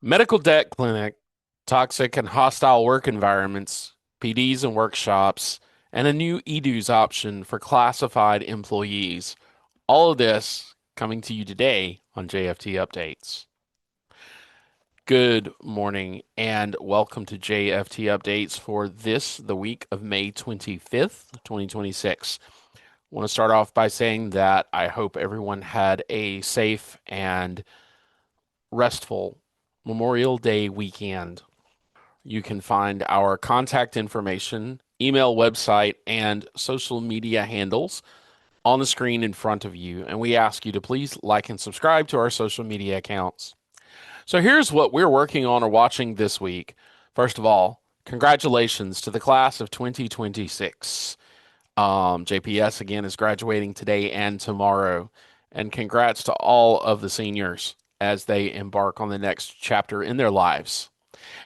Medical debt clinic, toxic and hostile work environments, PDs and workshops, and a new EDUs option for classified employees. All of this coming to you today on JFT Updates. Good morning and welcome to JFT Updates for the week of May 25th, 2026. I want to start off by saying that I hope everyone had a safe and restful Memorial Day weekend. You can find our contact information, email, website, and social media handles on the screen in front of you. And we ask you to please like and subscribe to our social media accounts. So here's what we're working on or watching this week. First of all, congratulations to the class of 2026. JPS again is graduating today and tomorrow. And congrats to all of the seniors as they embark on the next chapter in their lives.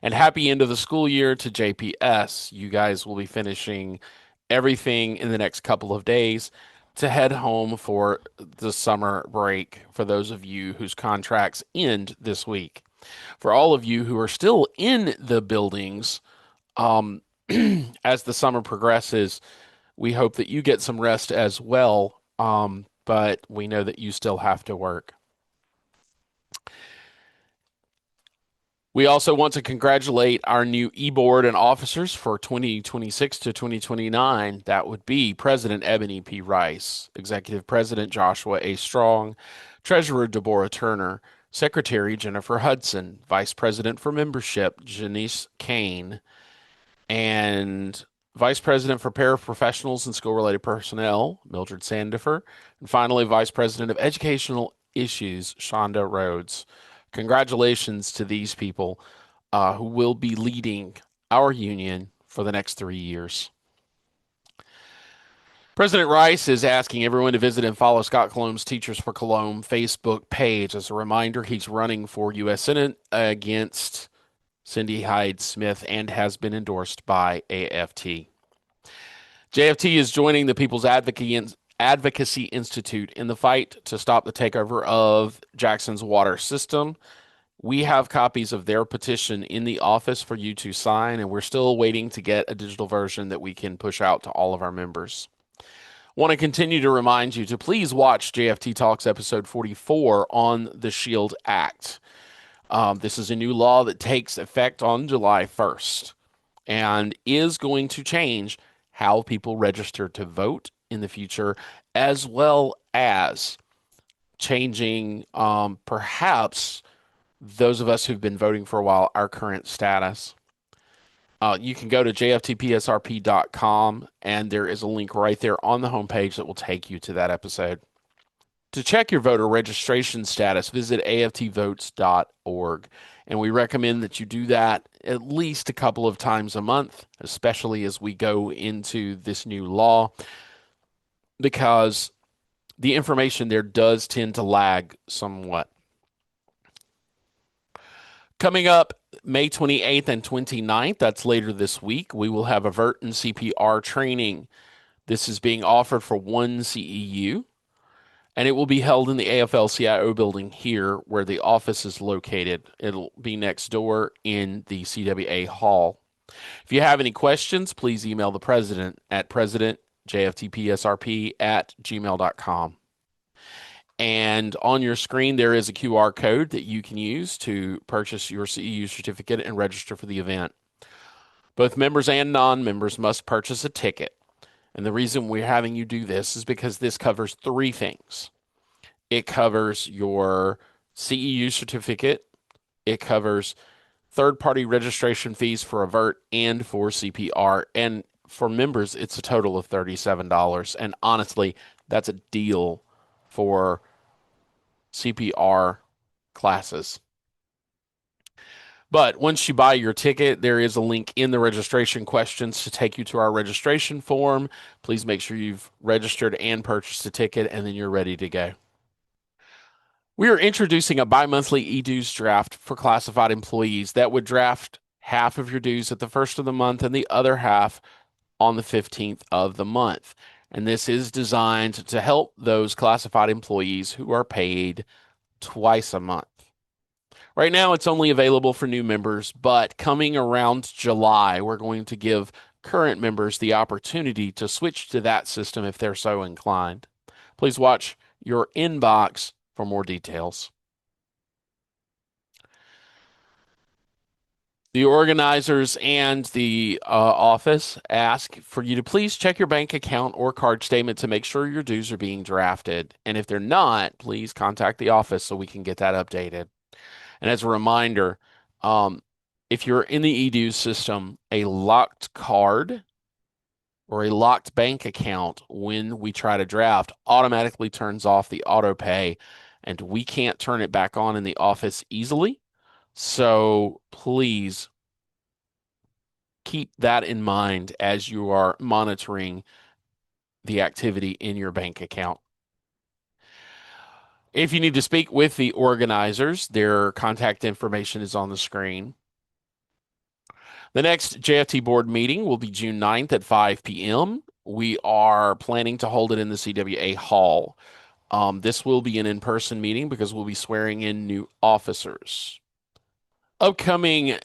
And happy end of the school year to JPS. You guys will be finishing everything in the next couple of days to head home for the summer break for those of you whose contracts end this week. For all of you who are still in the buildings, um, as the summer progresses, we hope that you get some rest as well. But we know that you still have to work. We also want to congratulate our new e-board and officers for 2026 to 2029. That would be President Ebony P. Rice, Executive President Joshua A. Strong, Treasurer Deborah Turner, Secretary Jennifer Hudson, Vice President for Membership Janice Kane, and Vice President for Paraprofessionals and School-Related Personnel Mildred Sandifer, and finally Vice President of Educational Issues Shonda Rhodes. Congratulations to these people who will be leading our union for the next 3 years. President Rice is asking everyone to visit and follow Scott Colom's Teachers for Colom Facebook page. As a reminder, he's running for U.S. Senate against Cindy Hyde Smith and has been endorsed by AFT. JFT is joining the People's Advocacy Institute in the fight to stop the takeover of Jackson's water system. We have copies of their petition in the office for you to sign, and we're still waiting to get a digital version that we can push out to all of our members. Want to continue to remind you to please watch JFT Talks episode 44 on the SHIELD Act. This is a new law that takes effect on July 1st and is going to change how people register to vote in the future, as well as changing perhaps those of us who've been voting for a while, our current status. You can go to jftpsrp.com and there is a link right there on the homepage that will take you to that episode. To check your voter registration status, visit aftvotes.org. And we recommend that you do that at least a couple of times a month, especially as we go into this new law, because the information there does tend to lag somewhat. Coming up May 28th and 29th, that's later this week, we will have a VERT and CPR training. This is being offered for one CEU, and it will be held in the AFL-CIO building here where the office is located. It'll be next door in the CWA hall. If you have any questions, please email the president at president.jftpsrp@gmail.com. And on your screen, there is a QR code that you can use to purchase your CEU certificate and register for the event. Both members and non-members must purchase a ticket. And the reason we're having you do this is because this covers three things. It covers your CEU certificate. It covers third-party registration fees for a VERT and for CPR. And for members, it's a total of $37. And honestly, that's a deal for CPR classes. But once you buy your ticket, there is a link in the registration questions to take you to our registration form. Please make sure you've registered and purchased a ticket, and then you're ready to go. We are introducing a bi-monthly e-dues draft for classified employees that would draft half of your dues at the first of the month and the other half on the 15th of the month. And this is designed to help those classified employees who are paid twice a month. Right now, it's only available for new members, but coming around July, we're going to give current members the opportunity to switch to that system if they're so inclined. Please watch your inbox for more details. The organizers and the office ask for you to please check your bank account or card statement to make sure your dues are being drafted. And if they're not, please contact the office so we can get that updated. And as a reminder, um, if you're in the eDues system, a locked card or a locked bank account when we try to draft automatically turns off the auto pay, and we can't turn it back on in the office easily. So please keep that in mind as you are monitoring the activity in your bank account. If you need to speak with the organizers, their contact information is on the screen. The next JFT board meeting will be June 9th at 5 p.m. We are planning to hold it in the CWA hall. This will be an in-person meeting because we'll be swearing in new officers. Upcoming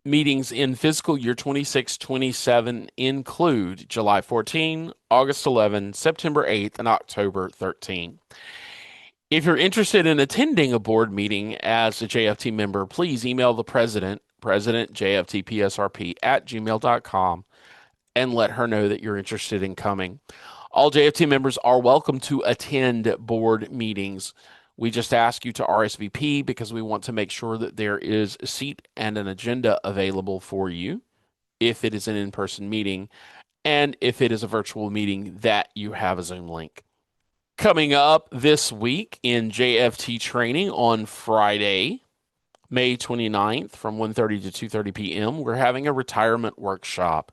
meetings in fiscal year 26-27 include July 14, August 11, September 8th, and October 13. If you're interested in attending a board meeting as a JFT member, please email the president, JFTPSRP at gmail.com, and let her know that you're interested in coming. All JFT members are welcome to attend board meetings. We just ask you to RSVP because we want to make sure that there is a seat and an agenda available for you if it is an in-person meeting, and if it is a virtual meeting, that you have a Zoom link. Coming up this week in JFT training on Friday, May 29th from 1:30 to 2:30 p.m., we're having a retirement workshop.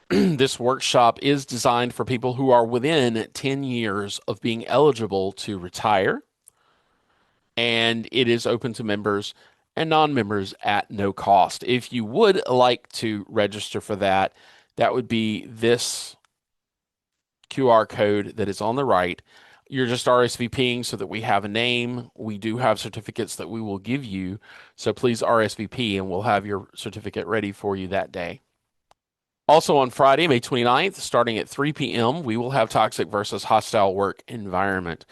This workshop is designed for people who are within 10 years of being eligible to retire, and it is open to members and non-members at no cost. If you would like to register for that, that would be this QR code that is on the right. You're just RSVPing so that we have a name. We do have certificates that we will give you, so please RSVP and we'll have your certificate ready for you that day. Also on Friday, May 29th, starting at 3 p.m., we will have Toxic versus Hostile Work Environment.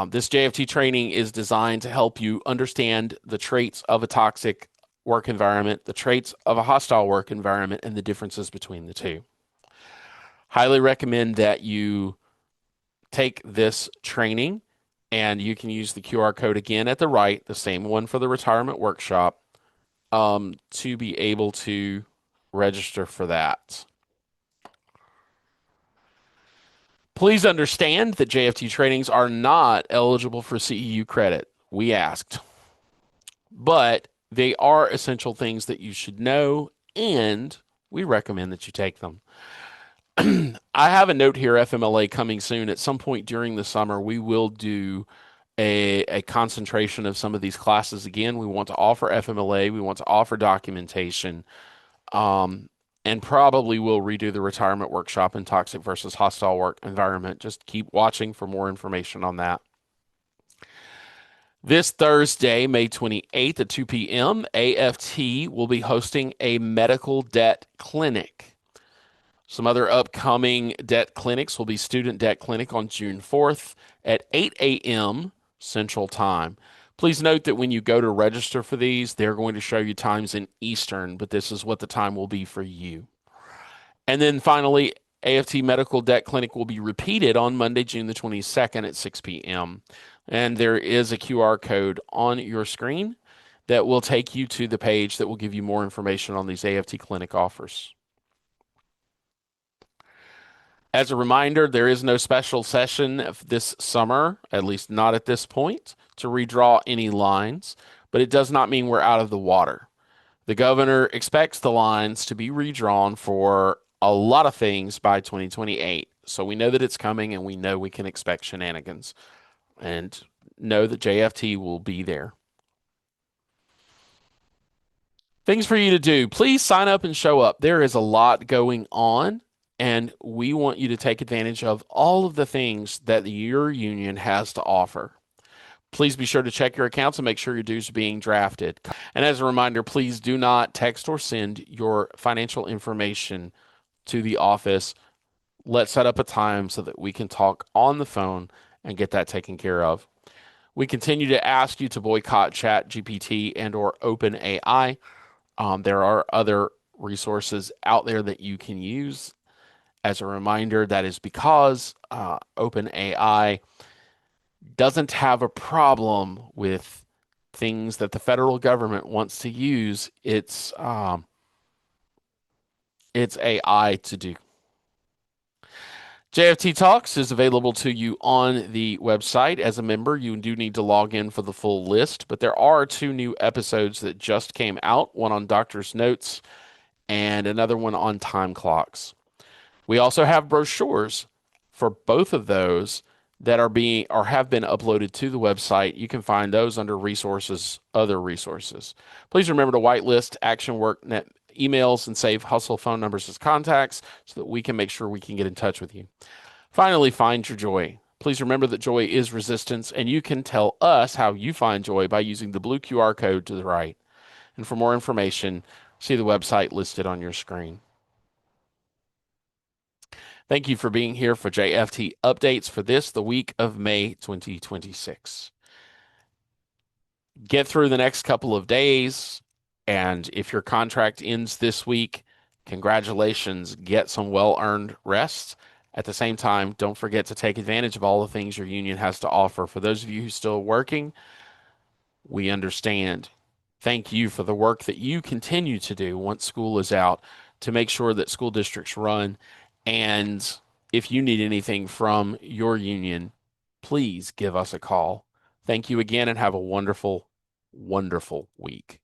This JFT training is designed to help you understand the traits of a toxic work environment, the traits of a hostile work environment, and the differences between the two. Highly recommend that you take this training, and you can use the QR code again at the right, the same one for the retirement workshop, to be able to register for that. Please understand that JFT trainings are not eligible for CEU credit. We asked, but they are essential things that you should know, and we recommend that you take them. I have a note here, FMLA coming soon. At some point during the summer, we will do a concentration of some of these classes again. We want to offer FMLA, we want to offer documentation, and probably will redo the retirement workshop and toxic versus hostile work environment. Just keep watching for more information on that. This Thursday, May 28th at 2 p.m., AFT will be hosting a medical debt clinic. Some other upcoming debt clinics will be Student Debt Clinic on June 4th at 8 a.m. Central Time. Please note that when you go to register for these, they're going to show you times in Eastern, but this is what the time will be for you. And then finally, AFT Medical Debt Clinic will be repeated on Monday, June the 22nd at 6 p.m. And there is a QR code on your screen that will take you to the page that will give you more information on these AFT clinic offers. As a reminder, there is no special session this summer, at least not at this point, to redraw any lines, but it does not mean we're out of the water. The governor expects the lines to be redrawn for a lot of things by 2028. So we know that it's coming, and we know we can expect shenanigans, and know that JFT will be there. Things for you to do. Please sign up and show up. There is a lot going on, and we want you to take advantage of all of the things that your union has to offer. Please be sure to check your accounts and make sure your dues are being drafted. And as a reminder, please do not text or send your financial information to the office. Let's set up a time so that we can talk on the phone and get that taken care of. We continue to ask you to boycott ChatGPT and or OpenAI. There are other resources out there that you can use. As a reminder, that is because OpenAI doesn't have a problem with things that the federal government wants to use its AI to do. JFT Talks is available to you on the website. As a member, you do need to log in for the full list, but there are two new episodes that just came out, one on doctor's notes and another one on time clocks. We also have brochures for both of those that are being or have been uploaded to the website. You can find those under resources, other resources. Please remember to whitelist Action Work Net emails and save Hustle phone numbers as contacts so that we can make sure we can get in touch with you. Finally, find your joy. Please remember that joy is resistance, and you can tell us how you find joy by using the blue QR code to the right. And for more information, see the website listed on your screen. Thank you for being here for JFT Updates for the week of May 2026. Get through the next couple of days, and if your contract ends this week, congratulations, get some well-earned rest. At the same time, don't forget to take advantage of all the things your union has to offer. For those of you who are still working, we understand. Thank you for the work that you continue to do once school is out to make sure that school districts run. And if you need anything from your union, please give us a call. Thank you again and have a wonderful, wonderful week.